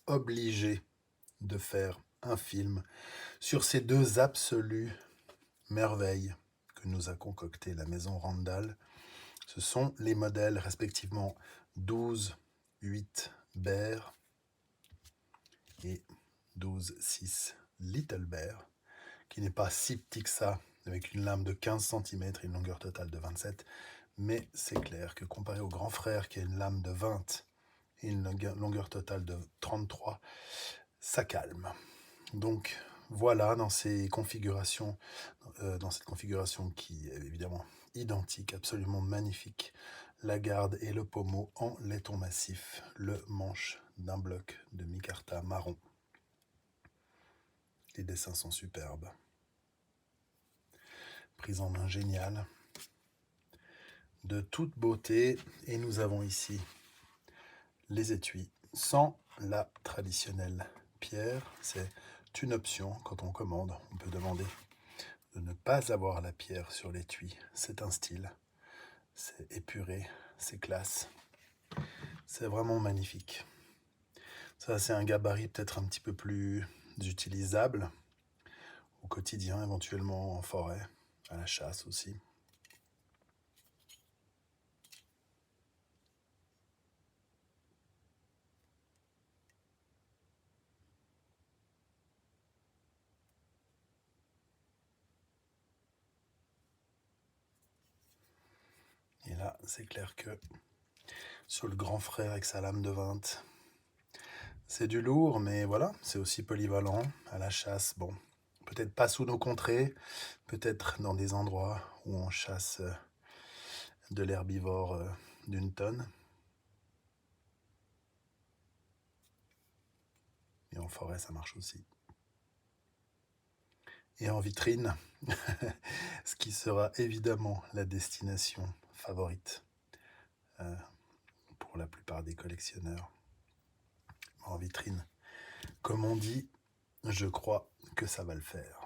obligé de faire un film sur ces deux absolues merveilles que nous a concocté la maison Randall. Ce sont les modèles respectivement 12, 8 Bear et 12, 6 Little Bear, qui n'est pas si petit que ça, avec une lame de 15 cm et une longueur totale de 27, mais c'est clair que comparé au grand frère qui a une lame de 20 et une longueur totale de 33, ça calme. Donc voilà, dans cette configuration qui est évidemment identique, absolument magnifique, la garde et le pommeau en laiton massif, le manche d'un bloc de micarta marron. Les dessins sont superbes. Prise en main géniale, de toute beauté. Et nous avons ici les étuis sans la traditionnelle pierre. C'est une option quand on commande. On peut demander de ne pas avoir la pierre sur l'étui. C'est un style. C'est épuré, c'est classe. C'est vraiment magnifique. Ça, c'est un gabarit peut-être un petit peu plus utilisable au quotidien, éventuellement en forêt, à la chasse aussi. Et là, c'est clair que sur le grand frère avec sa lame de 20, c'est du lourd, mais voilà, c'est aussi polyvalent. À la chasse, bon, peut-être pas sous nos contrées, peut-être dans des endroits où on chasse de l'herbivore d'une tonne. Et en forêt, ça marche aussi. Et en vitrine, ce qui sera évidemment la destination favorite pour la plupart des collectionneurs. En vitrine, comme on dit, je crois que ça va le faire.